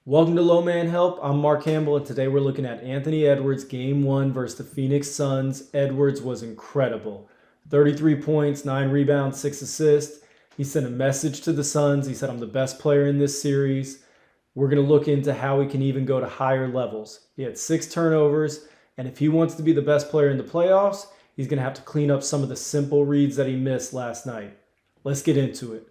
Welcome to Low Man Help. I'm Mark Campbell, and today we're looking at Anthony Edwards Game 1 versus the Phoenix Suns. Edwards was incredible. 33 points, 9 rebounds, 6 assists. He sent a message to the Suns. He said, I'm the best player in this series. We're going to look into how he can even go to higher levels. He had 6 turnovers, and if he wants to be the best player in the playoffs, he's going to have to clean up some of the simple reads that he missed last night. Let's get into it.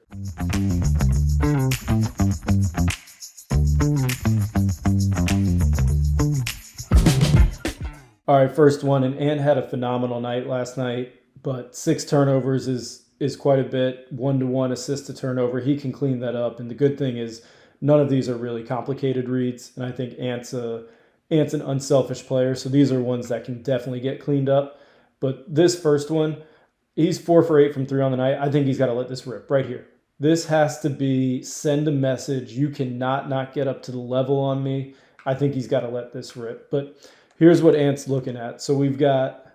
All right, first one, and Ant had a phenomenal night last night, but 6 turnovers is quite a bit. 1-to-1 assist to turnover. He can clean that up, and the good thing is none of these are really complicated reads, and I think Ant's an unselfish player, so these are ones that can definitely get cleaned up. But this first one, he's 4 for 8 from 3 on the night. I think he's got to let this rip right here. This has to be send a message. You cannot not get up to the level on me. I think he's got to let this rip. But here's what Ant's looking at. So we've got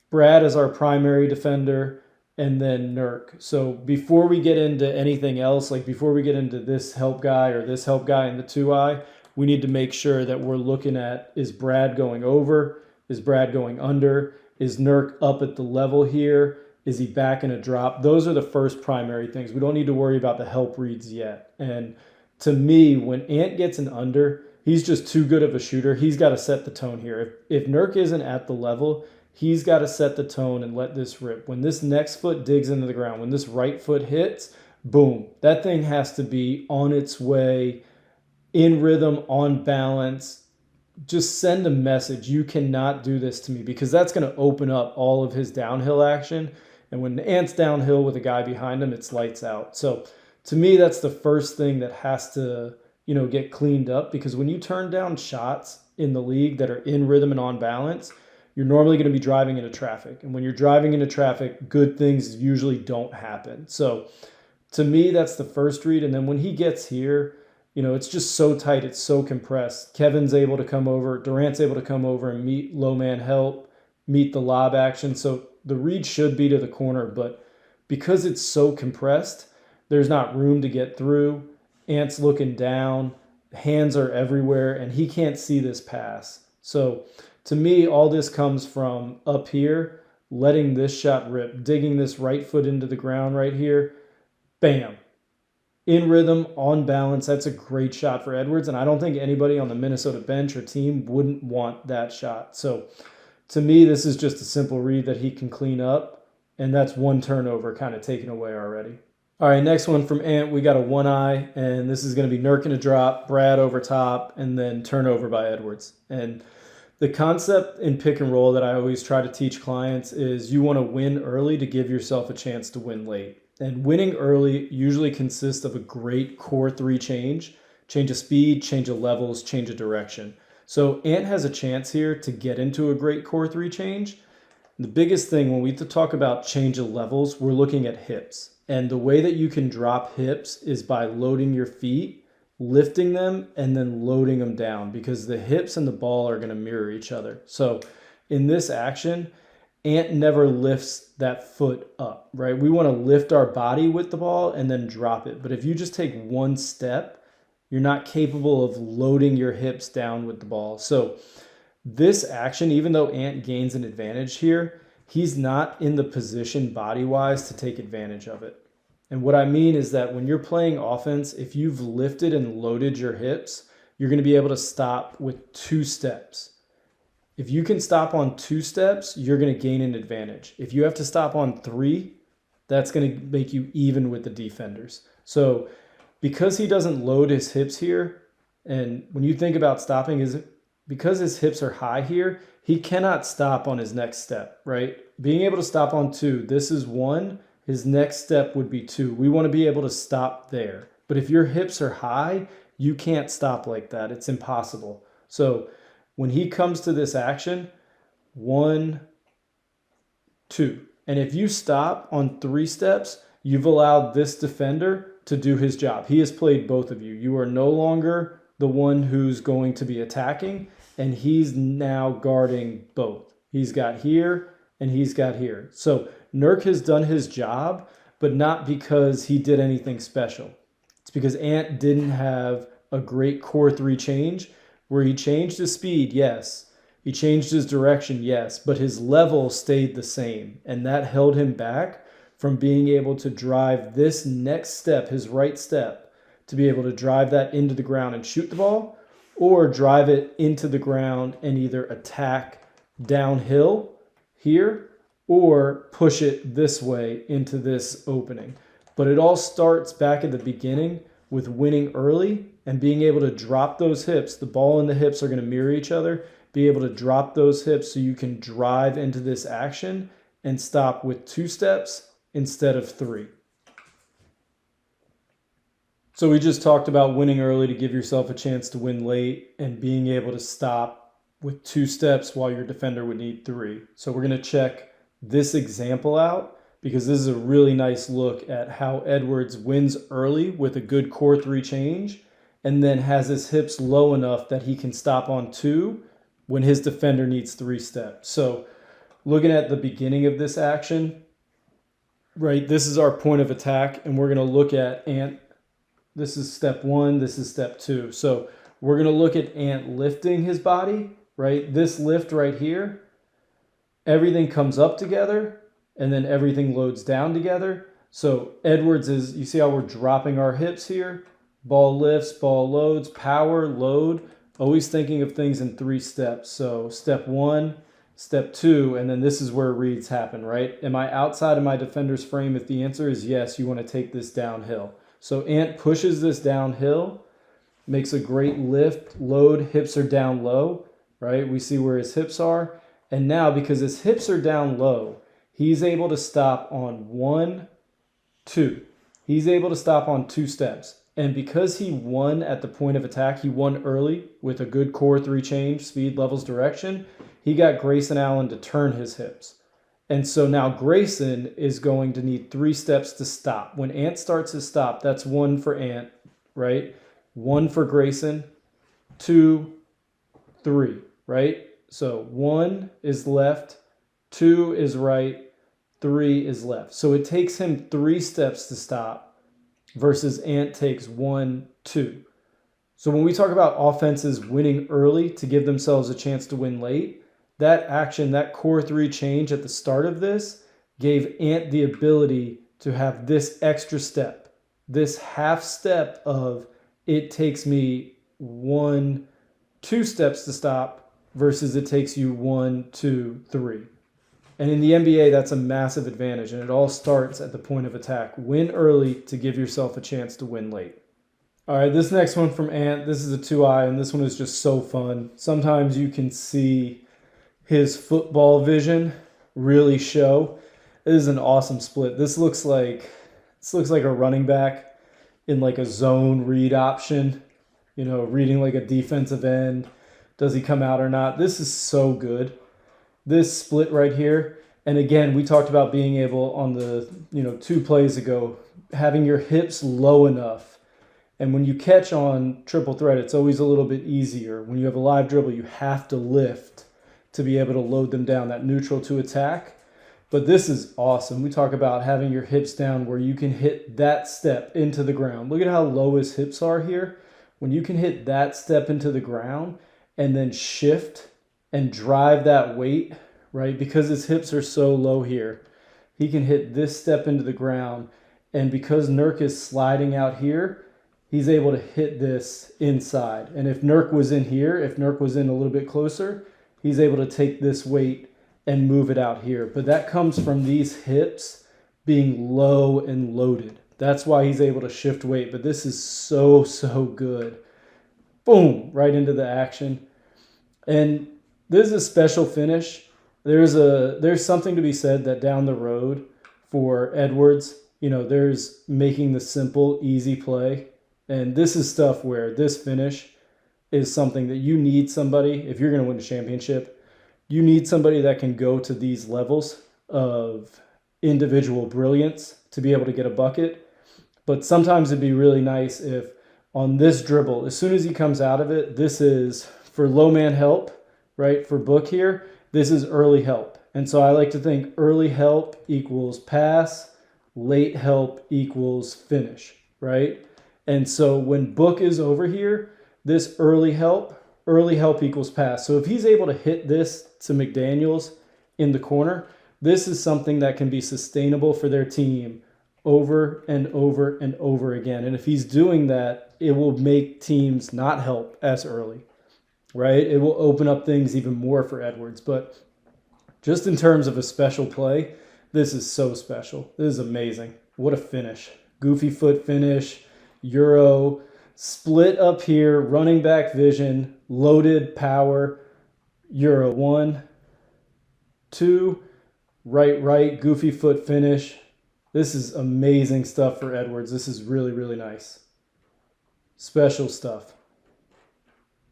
Brad as our primary defender and then Nurk. So before we get into anything else, like before we get into this help guy or this help guy in the 2-eye, we need to make sure that we're looking at, is Brad going over? Is Brad going under? Is Nurk up at the level here? Is he back in a drop? Those are the first primary things. We don't need to worry about the help reads yet. And to me, when Ant gets an under, he's just too good of a shooter. He's got to set the tone here. If Nurk isn't at the level, he's got to set the tone and let this rip. When this next foot digs into the ground, when this right foot hits, boom. That thing has to be on its way, in rhythm, on balance. Just send a message. You cannot do this to me, because that's going to open up all of his downhill action. And when Ant's downhill with a guy behind him, it's lights out. So to me, that's the first thing that has to get cleaned up, because when you turn down shots in the league that are in rhythm and on balance, you're normally going to be driving into traffic. And when you're driving into traffic, good things usually don't happen. So to me, that's the first read. And then when he gets here, it's just so tight. It's so compressed. Kevin's able to come over. Durant's able to come over and meet low man help, meet the lob action. So the read should be to the corner, but because it's so compressed, there's not room to get through. Ant's looking down, hands are everywhere, and he can't see this pass. So to me, all this comes from up here, letting this shot rip, digging this right foot into the ground right here. Bam. In rhythm, on balance. That's a great shot for Edwards, and I don't think anybody on the Minnesota bench or team wouldn't want that shot. So to me, this is just a simple read that he can clean up, and that's 1 turnover kind of taken away already. All right, next one from Ant, we got a 1-eye, and this is going to be Nurk in a drop, Brad over top, and then turnover by Edwards. And the concept in pick and roll that I always try to teach clients is you want to win early to give yourself a chance to win late. And winning early usually consists of a great core 3 change of speed, change of levels, change of direction. So Ant has a chance here to get into a great core 3 change. The biggest thing when we talk about change of levels, we're looking at hips. And the way that you can drop hips is by loading your feet, lifting them, and then loading them down, because the hips and the ball are going to mirror each other. So in this action, Ant never lifts that foot up, right? We want to lift our body with the ball and then drop it. But if you just take 1 step, you're not capable of loading your hips down with the ball. So this action, even though Ant gains an advantage here, he's not in the position body-wise to take advantage of it. And what I mean is that when you're playing offense, if you've lifted and loaded your hips, you're going to be able to stop with 2 steps. If you can stop on 2 steps, you're going to gain an advantage. If you have to stop on 3, that's going to make you even with the defenders. So because he doesn't load his hips here, and when you think about stopping, because his hips are high here, he cannot stop on his next step, right? Being able to stop on 2, this is 1, his next step would be 2. We want to be able to stop there. But if your hips are high, you can't stop like that. It's impossible. So when he comes to this action, 1, 2. And if you stop on 3 steps, you've allowed this defender to do his job. He has played both of you. You are no longer the one who's going to be attacking, and he's now guarding both. He's got here and he's got here. So Nurk has done his job, but not because he did anything special. It's because Ant didn't have a great core three change where he changed his speed, yes. He changed his direction, yes, but his level stayed the same. And that held him back from being able to drive this next step, his right step, to be able to drive that into the ground and shoot the ball, or drive it into the ground and either attack downhill here or push it this way into this opening. But it all starts back at the beginning with winning early and being able to drop those hips. The ball and the hips are going to mirror each other. Be able to drop those hips so you can drive into this action and stop with 2 steps instead of 3. So we just talked about winning early to give yourself a chance to win late and being able to stop with 2 steps while your defender would need 3. So we're going to check this example out because this is a really nice look at how Edwards wins early with a good core 3 change and then has his hips low enough that he can stop on 2 when his defender needs 3 steps. So looking at the beginning of this action, right, this is our point of attack, and we're going to look at Ant. This is step 1, this is step 2. So we're going to look at Ant lifting his body, right? This lift right here, everything comes up together, and then everything loads down together. So Edwards is, you see how we're dropping our hips here? Ball lifts, ball loads, power, load. Always thinking of things in 3 steps. So step 1, step 2, and then this is where reads happen, right? Am I outside of my defender's frame? If the answer is yes, you want to take this downhill. So Ant pushes this downhill, makes a great lift, load, hips are down low, right? We see where his hips are. And now because his hips are down low, he's able to stop on 1, 2. He's able to stop on 2 steps. And because he won at the point of attack, he won early with a good core 3 change, speed, levels, direction, he got Grayson Allen to turn his hips. And so now Grayson is going to need 3 steps to stop. When Ant starts his stop, that's 1 for Ant, right? 1 for Grayson, 2, 3, right? So 1 is left, 2 is right, 3 is left. So it takes him 3 steps to stop versus Ant takes 1, 2. So when we talk about offenses winning early to give themselves a chance to win late, that action, that core 3 change at the start of this gave Ant the ability to have this extra step, this half step of it takes me 1, 2 steps to stop versus it takes you 1, 2, 3. And in the NBA, that's a massive advantage, and it all starts at the point of attack. Win early to give yourself a chance to win late. All right, this next one from Ant, this is a 2-eye, and this one is just so fun. Sometimes you can see his football vision really show. It is an awesome split. This looks like a running back in like a zone read option, you know, reading like a defensive end. Does he come out or not? This is so good. This split right here, and again, we talked about being able on the, 2 plays ago, having your hips low enough. And when you catch on triple threat, it's always a little bit easier. When you have a live dribble, you have to lift to be able to load them down, that neutral to attack. But this is awesome. We talk about having your hips down where you can hit that step into the ground. Look at how low his hips are here. When you can hit that step into the ground and then shift and drive that weight, right? Because his hips are so low here, he can hit this step into the ground. And because Nurk is sliding out here, he's able to hit this inside. And if Nurk was in here, if Nurk was in a little bit closer, he's able to take this weight and move it out here. But that comes from these hips being low and loaded. That's why he's able to shift weight. But this is so, so good. Boom, right into the action. And this is a special finish. There's something to be said that down the road for Edwards, there's making the simple, easy play. And this is stuff where this finish is something that you need somebody, if you're going to win a championship, you need somebody that can go to these levels of individual brilliance to be able to get a bucket. But sometimes it'd be really nice if on this dribble, as soon as he comes out of it, this is for low man help, right? For Book here, this is early help. And so I like to think early help equals pass, late help equals finish, right? And so when Book is over here, this early help equals pass. So if he's able to hit this to McDaniels in the corner, this is something that can be sustainable for their team over and over and over again. And if he's doing that, it will make teams not help as early, right? It will open up things even more for Edwards. But just in terms of a special play, this is so special. This is amazing. What a finish. Goofy foot finish, Euro, split up here, running back vision, loaded power, Euro 1, 2, right, goofy foot finish. This is amazing stuff for Edwards. This is really, really nice. Special stuff.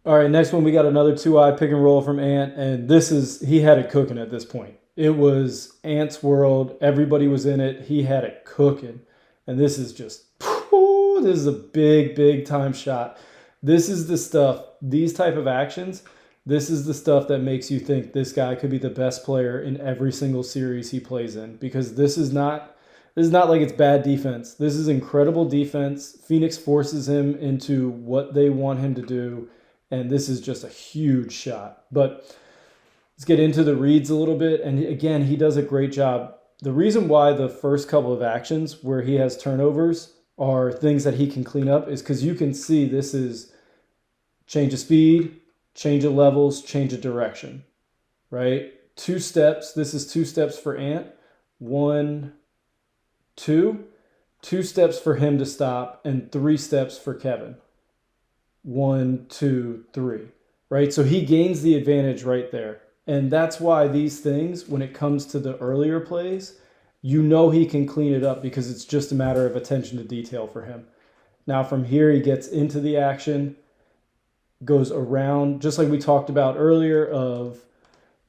All right, next one, we got another 2-eye pick and roll from Ant, and he had it cooking at this point. It was Ant's world. Everybody was in it. He had it cooking, and this is just, this is a big, big time shot. This is the stuff, these type of actions, this is the stuff that makes you think this guy could be the best player in every single series he plays in, because this is not like it's bad defense. This is incredible defense. Phoenix forces him into what they want him to do, and this is just a huge shot. But let's get into the reads a little bit. And again, he does a great job. The reason why the first couple of actions where he has turnovers are things that he can clean up is because you can see this is change of speed, change of levels, change of direction, right? 2 steps. This is 2 steps for Ant. 1, 2. 2 steps for him to stop, and 3 steps for Kevin. 1, 2, 3, right? So he gains the advantage right there. And that's why these things, when it comes to the earlier plays, you know he can clean it up because it's just a matter of attention to detail for him. Now from here, he gets into the action, goes around, just like we talked about earlier of,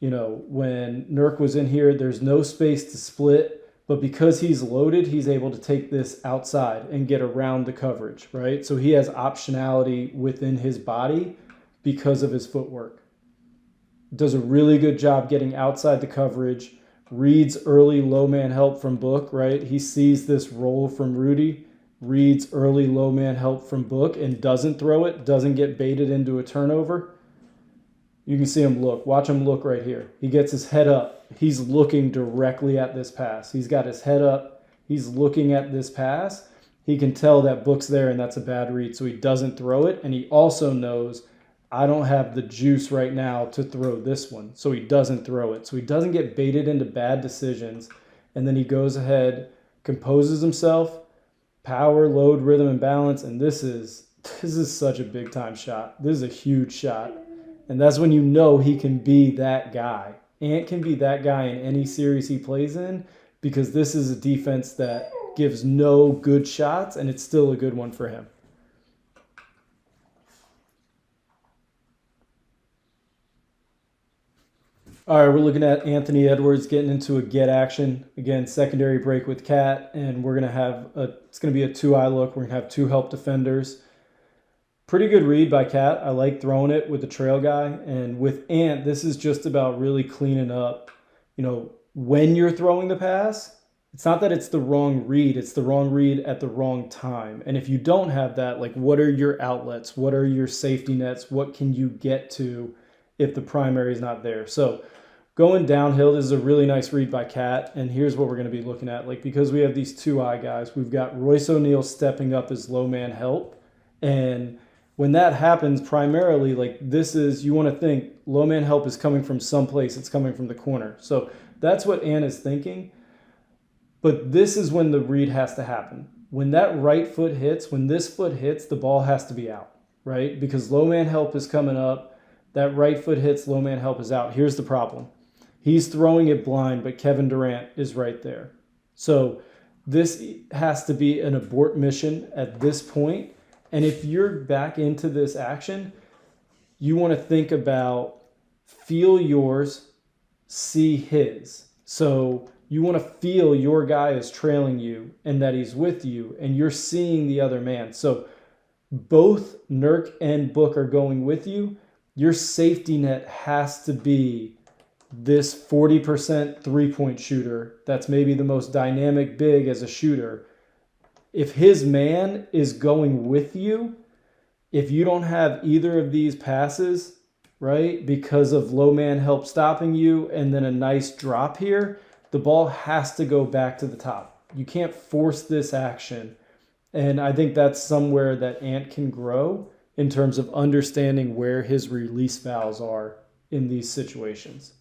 when Nurk was in here, there's no space to split. But because he's loaded, he's able to take this outside and get around the coverage, right? So he has optionality within his body because of his footwork. Does a really good job getting outside the coverage, reads early low man help from Book, right? He sees this roll from Rudy, reads early low man help from Book, and doesn't throw it, doesn't get baited into a turnover. You can see him look. Watch him look right here. He gets his head up. He's looking directly at this pass. He's got his head up. He's looking at this pass. He can tell that Book's there and that's a bad read, so he doesn't throw it. And he also knows, I don't have the juice right now to throw this one, so he doesn't throw it. So he doesn't get baited into bad decisions. And then he goes ahead, composes himself, power, load, rhythm, and balance. And this is such a big time shot. This is a huge shot. And that's when you know he can be that guy. Ant can be that guy in any series he plays in because this is a defense that gives no good shots, and it's still a good one for him. All right, we're looking at Anthony Edwards getting into a get action. Again, secondary break with Cat, and we're going to have it's going to be a 2-eye look. We're going to have 2 help defenders. Pretty good read by Cat. I like throwing it with the trail guy. And with Ant, this is just about really cleaning up, when you're throwing the pass. It's not that it's the wrong read. It's the wrong read at the wrong time. And if you don't have that, what are your outlets? What are your safety nets? What can you get to if the primary is not there? So going downhill, this is a really nice read by Cat. And here's what we're going to be looking at. Because we have these 2-eye guys, we've got Royce O'Neal stepping up as low man help. And when that happens, primarily, you want to think low man help is coming from someplace. It's coming from the corner. So that's what Ant is thinking. But this is when the read has to happen. When that right foot hits, when this foot hits, the ball has to be out, right? Because low man help is coming up. That right foot hits, low man help is out. Here's the problem. He's throwing it blind, but Kevin Durant is right there. So this has to be an abort mission at this point. And if you're back into this action, you want to think about feel yours, see his. So you want to feel your guy is trailing you and that he's with you and you're seeing the other man. So both Nurk and Book are going with you. Your safety net has to be this 40% three-point shooter that's maybe the most dynamic big as a shooter. if his man is going with you, if you don't have either of these passes, right, because of low man help stopping you and then a nice drop here, the ball has to go back to the top. You can't force this action. And I think that's somewhere that Ant can grow in terms of understanding where his release valves are in these situations.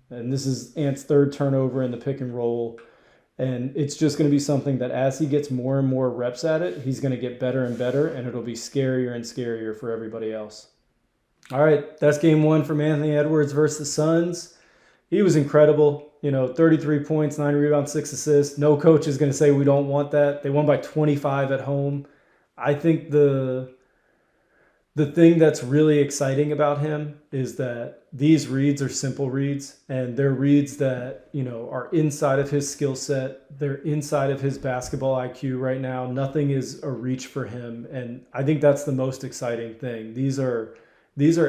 And this is Ant's third turnover in the pick and roll. And it's just going to be something that as he gets more and more reps at it, he's going to get better and better, and it'll be scarier and scarier for everybody else. All right, that's game one from Anthony Edwards versus the Suns. He was incredible. 33 points, 9 rebounds, 6 assists. No coach is going to say we don't want that. They won by 25 at home. I think the thing that's really exciting about him is that these reads are simple reads, and they're reads that, are inside of his skill set. They're inside of his basketball IQ right now. Nothing is a reach for him. And I think that's the most exciting thing. These are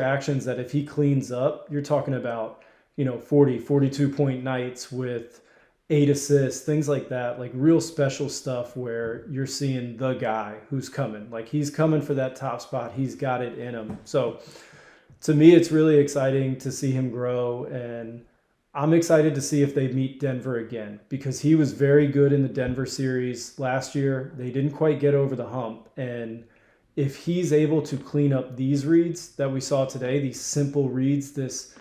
actions that if he cleans up, you're talking about, 40, 42 point nights with 8 assists, things like that, like real special stuff where you're seeing the guy who's coming. Like he's coming for that top spot. He's got it in him. So to me, it's really exciting to see him grow. And I'm excited to see if they meet Denver again, because he was very good in the Denver series last year. They didn't quite get over the hump. And if he's able to clean up these reads that we saw today, these simple reads, this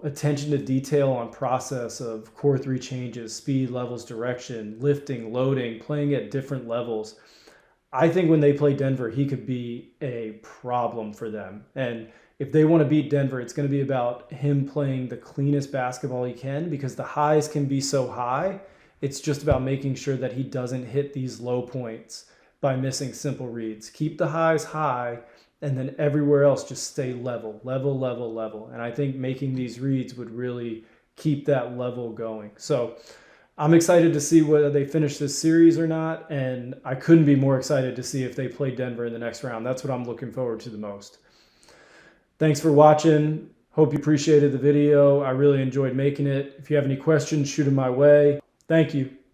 attention to detail on process of core 3 changes, speed, levels, direction, lifting, loading, playing at different levels. I think when they play Denver, he could be a problem for them. And if they want to beat Denver, it's going to be about him playing the cleanest basketball he can, because the highs can be so high. It's just about making sure that he doesn't hit these low points by missing simple reads. Keep the highs high, and then everywhere else just stay level. And I think making these reads would really keep that level going. So I'm excited to see whether they finish this series or not, and I couldn't be more excited to see if they play Denver in the next round. That's what I'm looking forward to the most. Thanks for watching. Hope you appreciated the video. I really enjoyed making it. If you have any questions, shoot them my way. Thank you.